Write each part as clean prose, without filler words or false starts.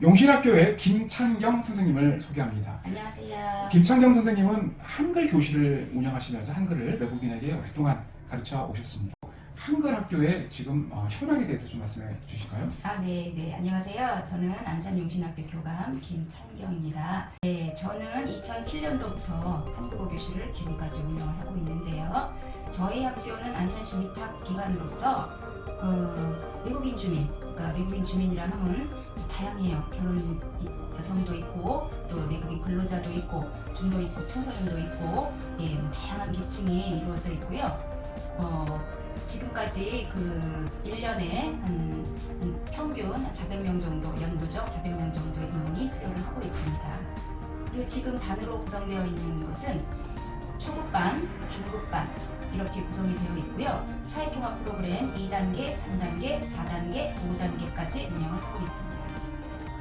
용신학교의 김창경 선생님을 소개합니다. 안녕하세요. 김창경 선생님은 한글 교실을 운영하시면서 한글을 외국인에게 오랫동안 가르쳐 오셨습니다. 한글 학교에 지금 현황에 대해서 좀 말씀해 주실까요? 네. 안녕하세요. 저는 안산용신학교 교감 김창경입니다. 네, 저는 2007년도부터 한국어 교실을 지금까지 운영을 하고 있는데요. 저희 학교는 안산시 위탁기관으로서 외국인 주민, 그러니까 외국인 주민이라 하면 다양해요. 결혼 여성도 있고 또 외국인 근로자도 있고 중도 있고 청소년도 있고 다양한 계층이 이루어져 있고요. 지금까지 1년에 한 평균 400명 정도, 연도적 400명 정도의 인원이 수료를 하고 있습니다. 그리고 지금 반으로 구성되어 있는 것은 초급반, 중급반 이렇게 구성이 되어 있고요. 사회통합 프로그램 2단계, 3단계, 4단계, 5단계까지 운영을 하고 있습니다.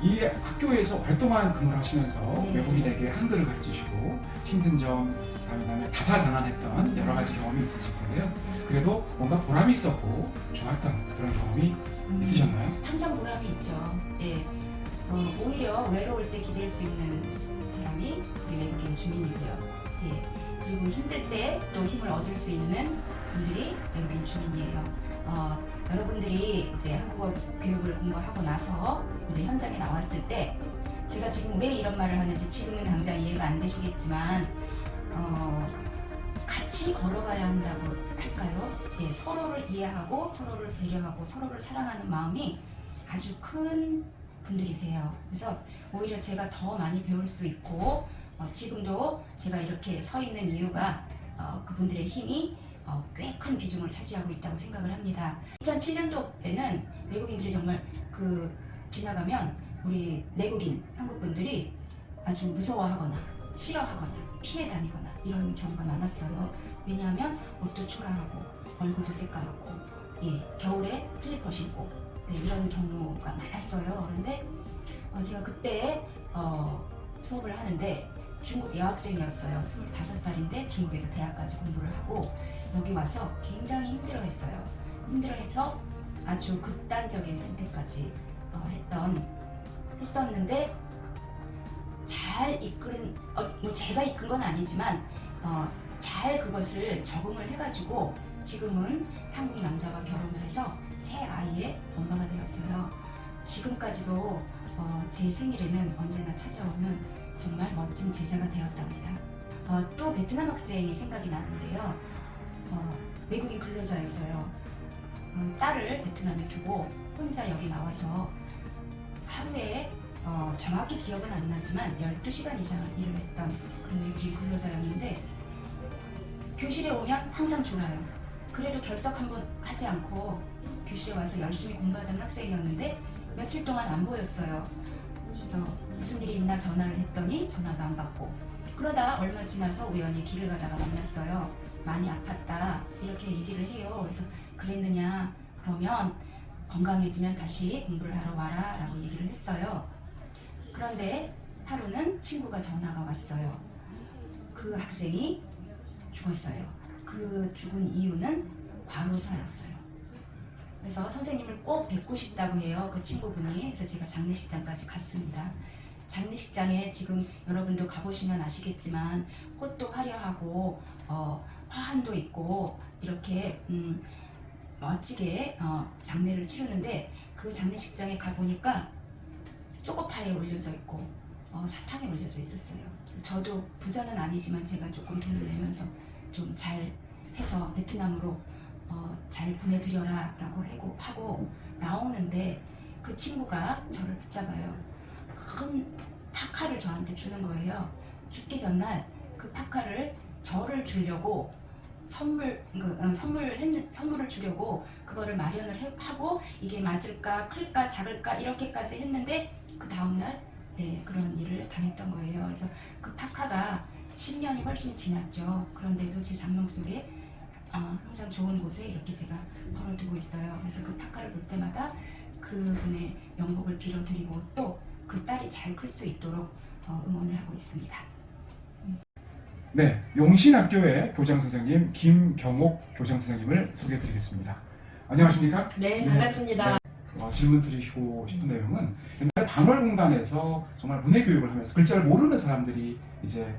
이 학교에서 오랫동안 근무를 하시면서 외국인에게 한글을 가르치시고 힘든 점, 그다음에 다사다난했던 여러 가지 경험이 있으실 텐데요. 그래도 뭔가 보람이 있었고 좋았던 그런 경험이 있으셨나요? 항상 보람이 있죠. 오히려 외로울 때 기댈 수 있는 사람이 우리 외국인 주민이고요. 그리고 힘들 때 또 힘을 얻을 수 있는 분들이 외국인 주민이에요. 여러분들이 이제 한국어 교육을 공부하고 나서 이제 현장에 나왔을 때 제가 지금 왜 이런 말을 하는지 지금은 당장 이해가 안 되시겠지만 같이 걸어가야 한다고 할까요? 서로를 이해하고 서로를 배려하고 서로를 사랑하는 마음이 아주 큰 분들이세요. 그래서 오히려 제가 더 많이 배울 수 있고 지금도 제가 이렇게 서 있는 이유가 그분들의 힘이 꽤 큰 비중을 차지하고 있다고 생각을 합니다. 2007년도에는 외국인들이 정말 지나가면 우리 내국인 한국분들이 아주 무서워하거나 싫어하거나 피해 다니거나 이런 경우가 많았어요. 왜냐하면 옷도 초라하고 얼굴도 새까맣고 겨울에 슬리퍼 신고 이런 경우가 많았어요. 그런데 제가 그때 수업을 하는데 중국 여학생이었어요. 25살인데 중국에서 대학까지 공부를 하고 여기 와서 굉장히 힘들어했어요. 힘들어해서 아주 극단적인 선택까지 했었는데 잘 이끌은 제가 이끈 건 아니지만 잘 그것을 적응을 해가지고 지금은 한국 남자와 결혼을 해서 새 아이의 엄마가 되었어요. 지금까지도 제 생일에는 언제나 찾아오는 정말 멋진 제자가 되었답니다. 또 베트남 학생이 생각이 나는데요. 외국인 근로자였어요. 딸을 베트남에 두고 혼자 여기 나와서 하루에 정확히 기억은 안 나지만 12시간 이상을 일을 했던 그런 외국인 근로자였는데 교실에 오면 항상 졸아요. 그래도 결석 한번 하지 않고 교실에 와서 열심히 공부하던 학생이었는데 며칠 동안 안 보였어요. 그래서 무슨 일이 있나 전화를 했더니 전화도 안 받고 그러다 얼마 지나서 우연히 길을 가다가 만났어요. 많이 아팠다 이렇게 얘기를 해요. 그래서 그랬느냐 그러면 건강해지면 다시 공부를 하러 와라 라고 얘기를 했어요. 그런데 하루는 친구가 전화가 왔어요. 그 학생이 죽었어요. 그 죽은 이유는 과로사였어요. 그래서 선생님을 꼭 뵙고 싶다고 해요. 그 친구분이. 그래서 제가 장례식장까지 갔습니다. 장례식장에 지금 여러분도 가보시면 아시겠지만 꽃도 화려하고 화환도 있고 이렇게 멋지게 장례를 치르는데 그 장례식장에 가보니까 초코파이에 올려져 있고 사탕에 올려져 있었어요. 저도 부자는 아니지만 제가 조금 돈을 내면서 좀 잘 해서 베트남으로 잘 보내드려라 라고 하고 나오는데 그 친구가 저를 붙잡아요. 큰 파카를 저한테 주는 거예요. 죽기 전날 그 파카를 저를 주려고 선물을 주려고 그거를 마련을 하고 이게 맞을까 클까 작을까 이렇게까지 했는데 그 다음날 그런 일을 당했던 거예요. 그래서 그 파카가 10년이 훨씬 지났죠. 그런데도 제 장롱 속에 항상 좋은 곳에 이렇게 제가 걸어두고 있어요. 그래서 그 파카를 볼 때마다 그분의 명복을 빌어드리고 또 그 딸이 잘 클 수 있도록 응원을 하고 있습니다. 네, 용신학교의 교장선생님 김경옥 교장선생님을 소개해드리겠습니다. 안녕하십니까? 네, 반갑습니다. 질문 드리고 싶은 내용은 옛날에 반월공단에서 정말 문해 교육을 하면서 글자를 모르는 사람들이 이제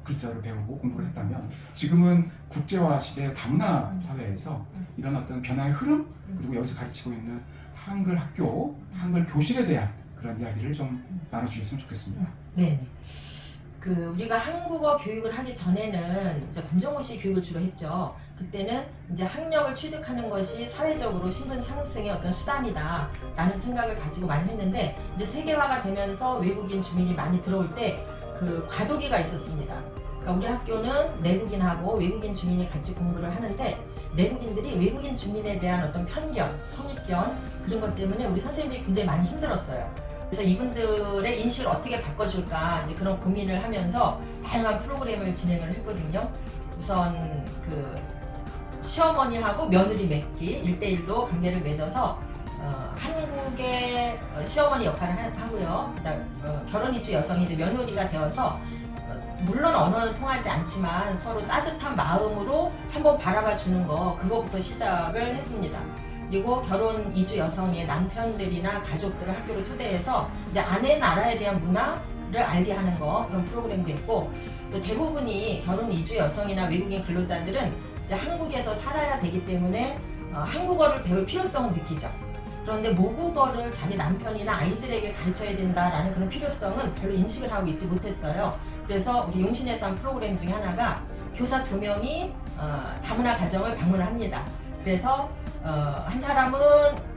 글자를 배우고 공부를 했다면 지금은 국제화 시대 다문화 사회에서 이런 어떤 변화의 흐름 그리고 여기서 가르치고 있는 한글 학교, 한글 교실에 대한 그런 이야기를 좀 나눠주셨으면 좋겠습니다. 네. 우리가 한국어 교육을 하기 전에는 이제 검정고시 교육을 주로 했죠. 그때는 이제 학력을 취득하는 것이 사회적으로 신분 상승의 어떤 수단이다라는 생각을 가지고 많이 했는데 이제 세계화가 되면서 외국인 주민이 많이 들어올 때 과도기가 있었습니다. 그러니까 우리 학교는 내국인하고 외국인 주민이 같이 공부를 하는데 내국인들이 외국인 주민에 대한 어떤 편견, 선입견 그런 것 때문에 우리 선생님들이 굉장히 많이 힘들었어요. 그래서 이분들의 인식을 어떻게 바꿔줄까 이제 그런 고민을 하면서 다양한 프로그램을 진행을 했거든요. 우선 시어머니하고 며느리 맺기 1대1로 관계를 맺어서 한국의 시어머니 역할을 하고요. 그다음 결혼 이주 여성이 이제 며느리가 되어서 물론 언어는 통하지 않지만 서로 따뜻한 마음으로 한번 바라봐 주는 거 그거부터 시작을 했습니다. 그리고 결혼 이주 여성의 남편들이나 가족들을 학교로 초대해서 이제 아내 나라에 대한 문화를 알게 하는 거 그런 프로그램도 있고 또 대부분이 결혼 이주 여성이나 외국인 근로자들은 이제 한국에서 살아야 되기 때문에 한국어를 배울 필요성을 느끼죠. 그런데 모국어를 자기 남편이나 아이들에게 가르쳐야 된다라는 그런 필요성은 별로 인식을 하고 있지 못했어요. 그래서 우리 용신에서 한 프로그램 중에 하나가 교사 2명이 다문화 가정을 방문을 합니다. 그래서 한 사람은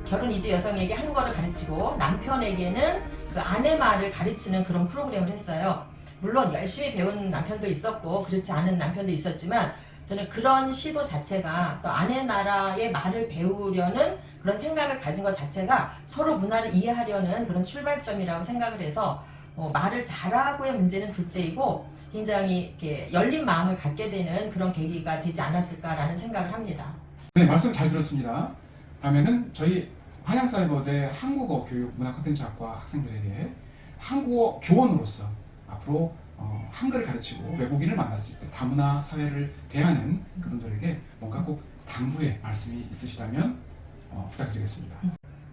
결혼 이주 여성에게 한국어를 가르치고 남편에게는 그 아내 말을 가르치는 그런 프로그램을 했어요. 물론 열심히 배운 남편도 있었고 그렇지 않은 남편도 있었지만 저는 그런 시도 자체가 또 아내 나라의 말을 배우려는 그런 생각을 가진 것 자체가 서로 문화를 이해하려는 그런 출발점이라고 생각을 해서 말을 잘하고의 문제는 둘째이고 굉장히 이렇게 열린 마음을 갖게 되는 그런 계기가 되지 않았을까라는 생각을 합니다. 네, 말씀 잘 들었습니다. 다음에는 저희 한양사이버대 한국어 교육 문화 콘텐츠학과 학생들에게 한국어 교원으로서 앞으로 한글을 가르치고 외국인을 만났을 때 다문화 사회를 대하는 그분들에게 뭔가 꼭 당부의 말씀이 있으시다면 부탁드리겠습니다.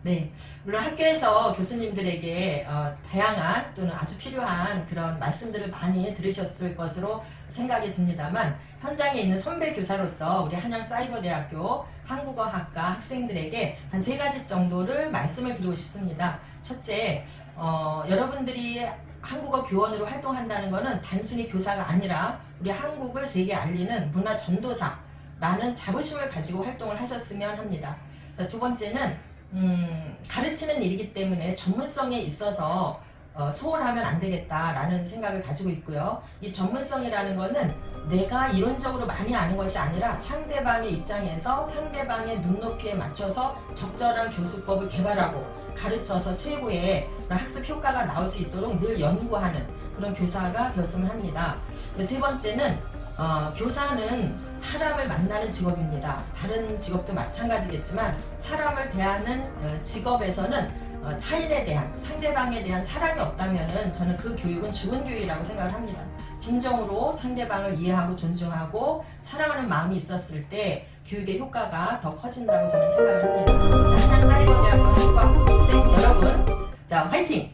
네, 물론 학교에서 교수님들에게 다양한 또는 아주 필요한 그런 말씀들을 많이 들으셨을 것으로 생각이 듭니다만 현장에 있는 선배 교사로서 우리 한양사이버대학교 한국어학과 학생들에게 한 3가지 정도를 말씀을 드리고 싶습니다. 첫째, 여러분들이 한국어 교원으로 활동한다는 것은 단순히 교사가 아니라 우리 한국을 세계에 알리는 문화 전도사라는 자부심을 가지고 활동을 하셨으면 합니다. 두 번째는 가르치는 일이기 때문에 전문성에 있어서 소홀하면 안 되겠다라는 생각을 가지고 있고요. 이 전문성이라는 거는 내가 이론적으로 많이 아는 것이 아니라 상대방의 입장에서 상대방의 눈높이에 맞춰서 적절한 교수법을 개발하고 가르쳐서 최고의 학습 효과가 나올 수 있도록 늘 연구하는 그런 교사가 되었으면 합니다. 3번째는 교사는 사람을 만나는 직업입니다. 다른 직업도 마찬가지겠지만 사람을 대하는 직업에서는 타인에 대한 상대방에 대한 사랑이 없다면 저는 그 교육은 죽은 교육이라고 생각을 합니다. 진정으로 상대방을 이해하고 존중하고 사랑하는 마음이 있었을 때 교육의 효과가 더 커진다고 저는 생각을 합니다. 한양사이버대학교 한국어 학생 여러분, 자 화이팅!